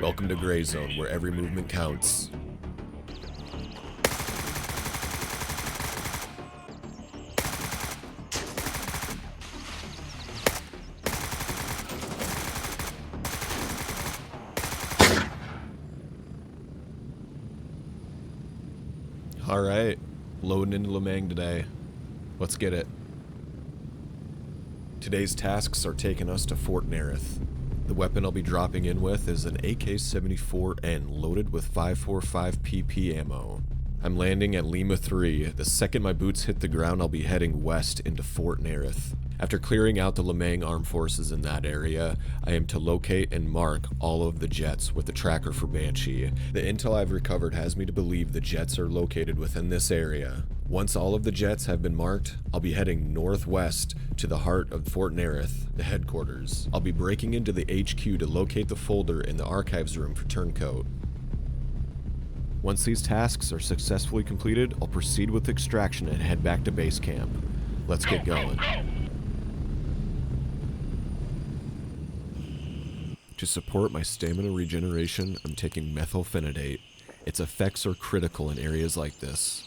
Welcome to Gray Zone, where every movement counts. Alright, loading into Lemang today. Let's get it. Today's tasks are taking us to Fort Nerith. The weapon I'll be dropping in with is an AK-74N loaded with 5.45 PP ammo. I'm landing at Lima 3. The second my boots hit the ground, I'll be heading west into Fort Nerith. After clearing out the Lemang armed forces in that area, I am to locate and mark all of the jets with the tracker for Banshee. The intel I've recovered has me to believe the jets are located within this area. Once all of the jets have been marked, I'll be heading northwest to the heart of Fort Nerith, the headquarters. I'll be breaking into the HQ to locate the folder in the archives room for Turncoat. Once these tasks are successfully completed, I'll proceed with extraction and head back to base camp. Let's get going. To support my stamina regeneration, I'm taking methylphenidate. Its effects are critical in areas like this.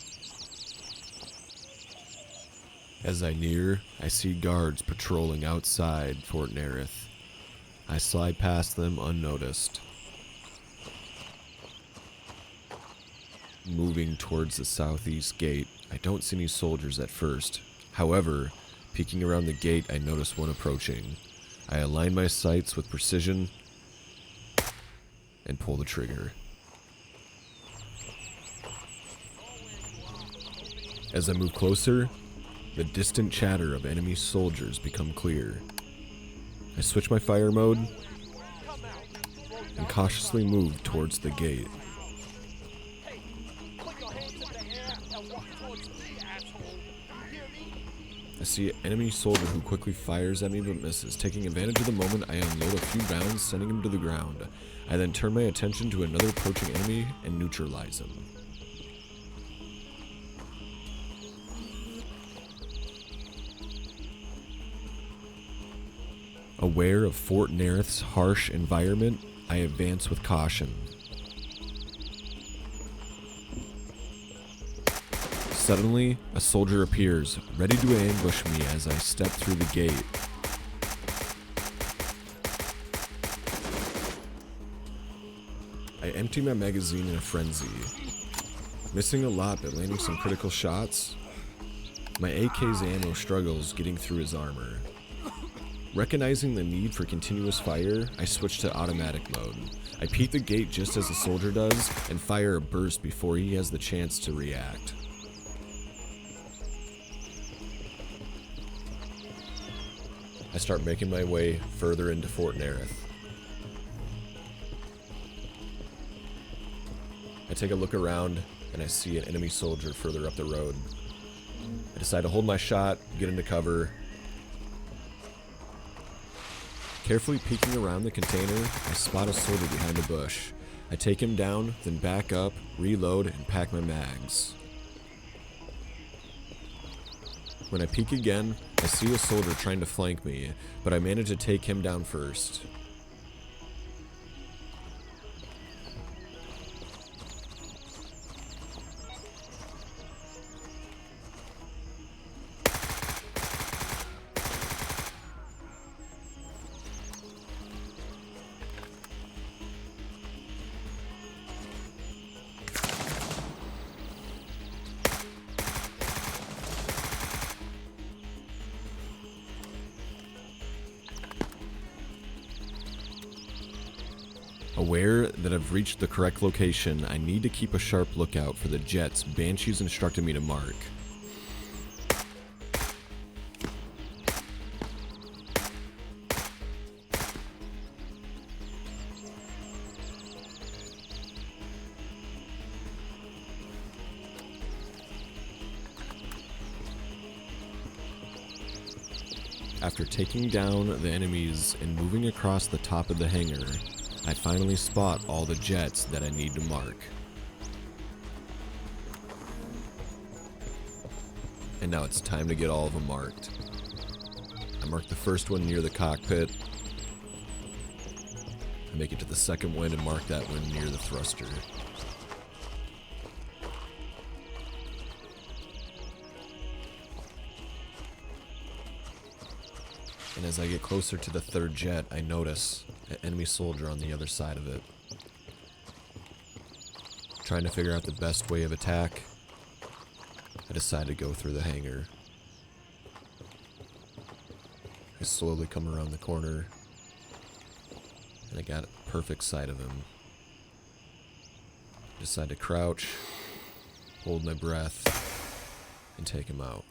As I near, I see guards patrolling outside Fort Nerith. I slide past them unnoticed. Moving towards the southeast gate, I don't see any soldiers at first. However, peeking around the gate, I notice one approaching. I align my sights with precision and pull the trigger. As I move closer, the distant chatter of enemy soldiers become clear. I switch my fire mode and cautiously move towards the gate. I see an enemy soldier who quickly fires at me but misses. Taking advantage of the moment, I unload a few rounds, sending him to the ground. I then turn my attention to another approaching enemy and neutralize him. Aware of Fort Nerith's harsh environment, I advance with caution. Suddenly, a soldier appears, ready to ambush me as I step through the gate. I empty my magazine in a frenzy. Missing a lot but landing some critical shots, my AK's ammo struggles getting through his armor. Recognizing the need for continuous fire, I switch to automatic mode. I peek the gate just as the soldier does and fire a burst before he has the chance to react. I start making my way further into Fort Nerith. I take a look around and I see an enemy soldier further up the road. I decide to hold my shot, get into cover. Carefully peeking around the container, I spot a soldier behind a bush. I take him down, then back up, reload, and pack my mags. When I peek again, I see a soldier trying to flank me, but I manage to take him down first. Aware that I've reached the correct location, I need to keep a sharp lookout for the jets Banshee's instructed me to mark. After taking down the enemies and moving across the top of the hangar, I finally spot all the jets that I need to mark. And now it's time to get all of them marked. I marked the first one near the cockpit. I make it to the second wind and mark that wind near the thruster. And as I get closer to the third jet, I notice an enemy soldier on the other side of it. Trying to figure out the best way of attack, I decide to go through the hangar. I slowly come around the corner, and I got a perfect sight of him. I decide to crouch, hold my breath, and take him out.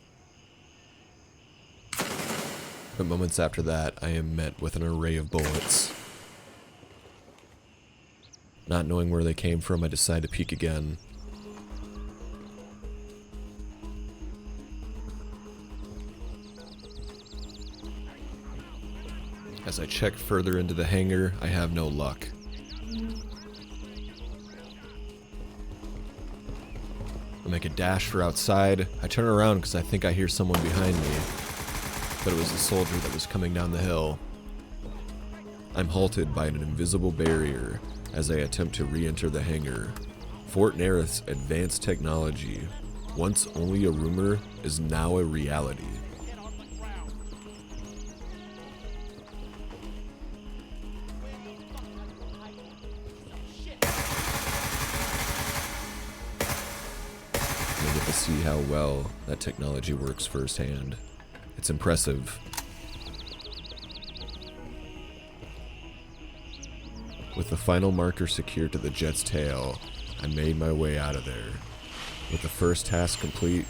But moments after that, I am met with an array of bullets. Not knowing where they came from, I decide to peek again. As I check further into the hangar, I have no luck. I make a dash for outside. I turn around because I think I hear someone behind me, but it was a soldier that was coming down the hill. I'm halted by an invisible barrier as I attempt to re-enter the hangar. Fort Nereth's advanced technology, once only a rumor, is now a reality. I get to see how well that technology works firsthand. It's impressive. With the final marker secured to the jet's tail, I made my way out of there. With the first task complete,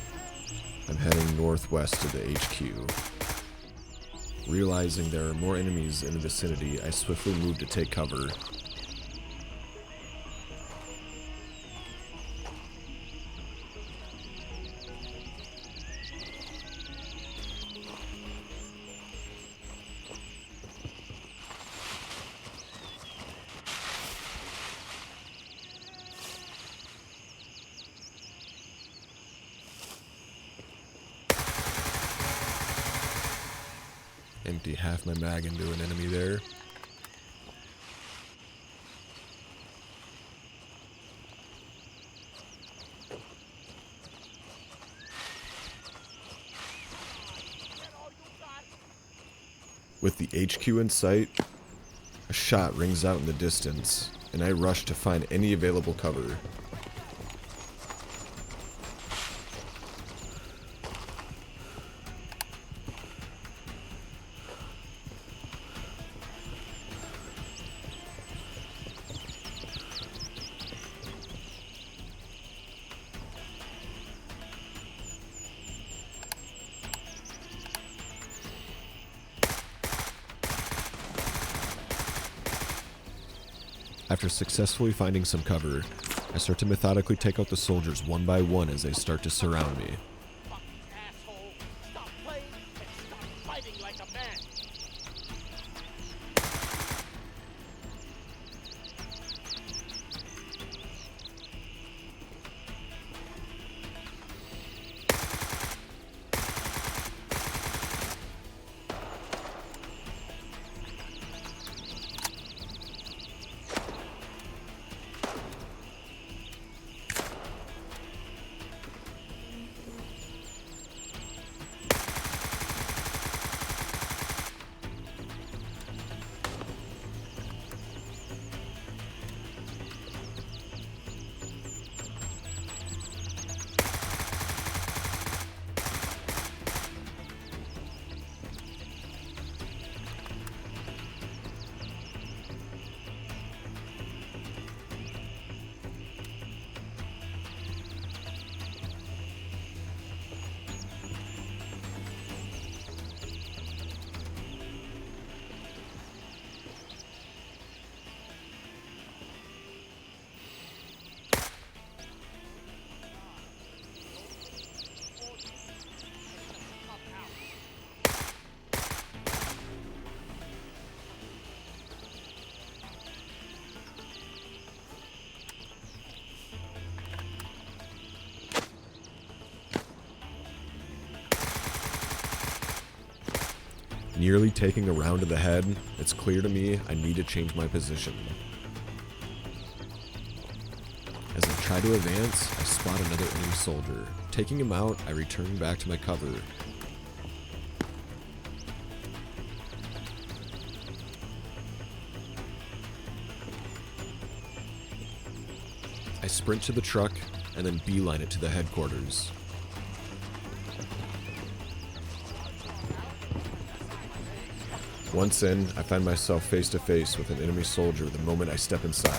I'm heading northwest to the HQ. Realizing there are more enemies in the vicinity, I swiftly move to take cover. Empty half my mag into an enemy there. With the HQ in sight, a shot rings out in the distance, and I rush to find any available cover. After successfully finding some cover, I start to methodically take out the soldiers one by one as they start to surround me. Asshole, stop playing and start fighting like a man. nearly taking a round to the head, it's clear to me I need to change my position. As I try to advance, I spot another enemy soldier. Taking him out, I return back to my cover. I sprint to the truck and then beeline it to the headquarters. Once in, I find myself face to face with an enemy soldier the moment I step inside.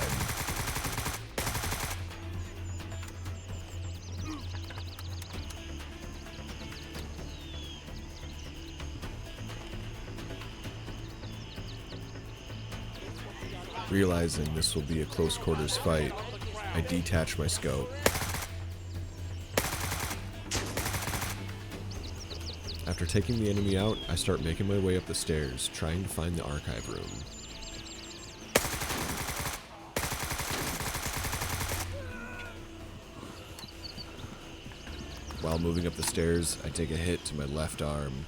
Realizing this will be a close quarters fight, I detach my scope. After taking the enemy out, I start making my way up the stairs, trying to find the archive room. While moving up the stairs, I take a hit to my left arm.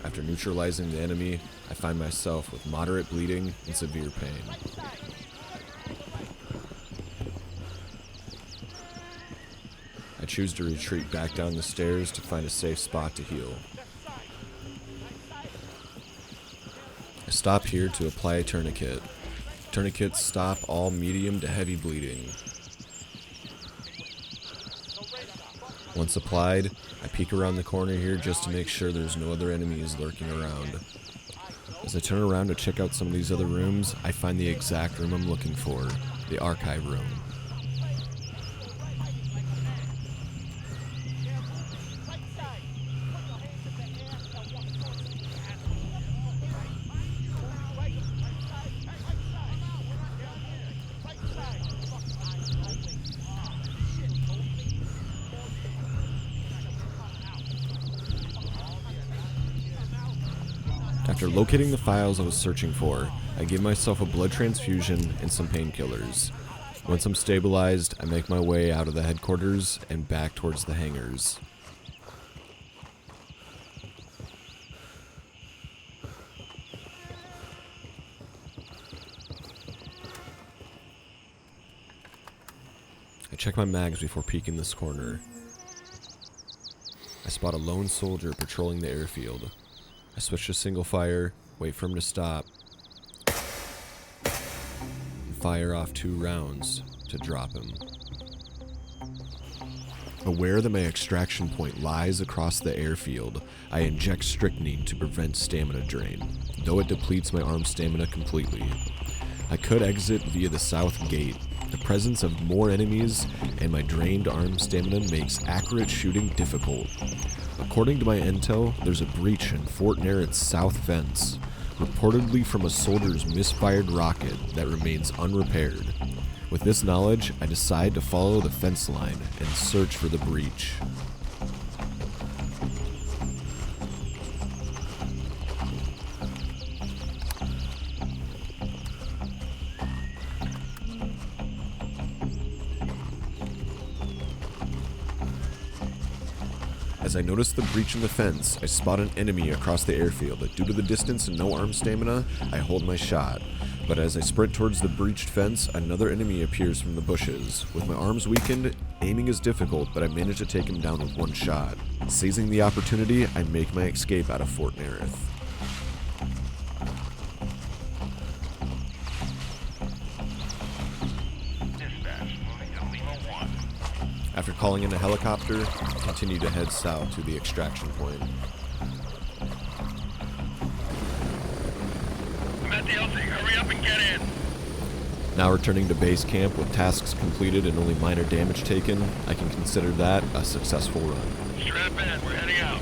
After neutralizing the enemy, I find myself with moderate bleeding and severe pain. I choose to retreat back down the stairs to find a safe spot to heal. I stop here to apply a tourniquet. Tourniquets stop all medium to heavy bleeding. Once applied, I peek around the corner here just to make sure there's no other enemies lurking around. As I turn around to check out some of these other rooms, I find the exact room I'm looking for, the archive room. After locating the files I was searching for, I give myself a blood transfusion and some painkillers. Once I'm stabilized, I make my way out of the headquarters and back towards the hangars. I check my mags before peeking this corner. I spot a lone soldier patrolling the airfield. I switch to single fire, wait for him to stop, and fire off 2 rounds to drop him. Aware that my extraction point lies across the airfield, I inject strychnine to prevent stamina drain, though it depletes my arm stamina completely. I could exit via the south gate. The presence of more enemies and my drained arm stamina makes accurate shooting difficult. According to my intel, there's a breach in Fort Nereth's south fence, reportedly from a soldier's misfired rocket that remains unrepaired. With this knowledge, I decide to follow the fence line and search for the breach. As I notice the breach in the fence, I spot an enemy across the airfield. Due to the distance and no arm stamina, I hold my shot. But as I sprint towards the breached fence, another enemy appears from the bushes. With my arms weakened, aiming is difficult, but I manage to take him down with 1 shot. Seizing the opportunity, I make my escape out of Fort Nereth. After calling in a helicopter, I continue to head south to the extraction point. I'm at the LZ. Hurry up and get in. Now returning to base camp with tasks completed and only minor damage taken, I can consider that a successful run. Strap in. We're heading out.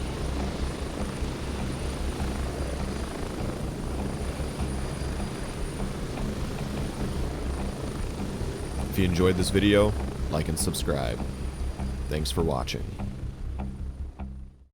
If you enjoyed this video, like and subscribe. Thanks for watching.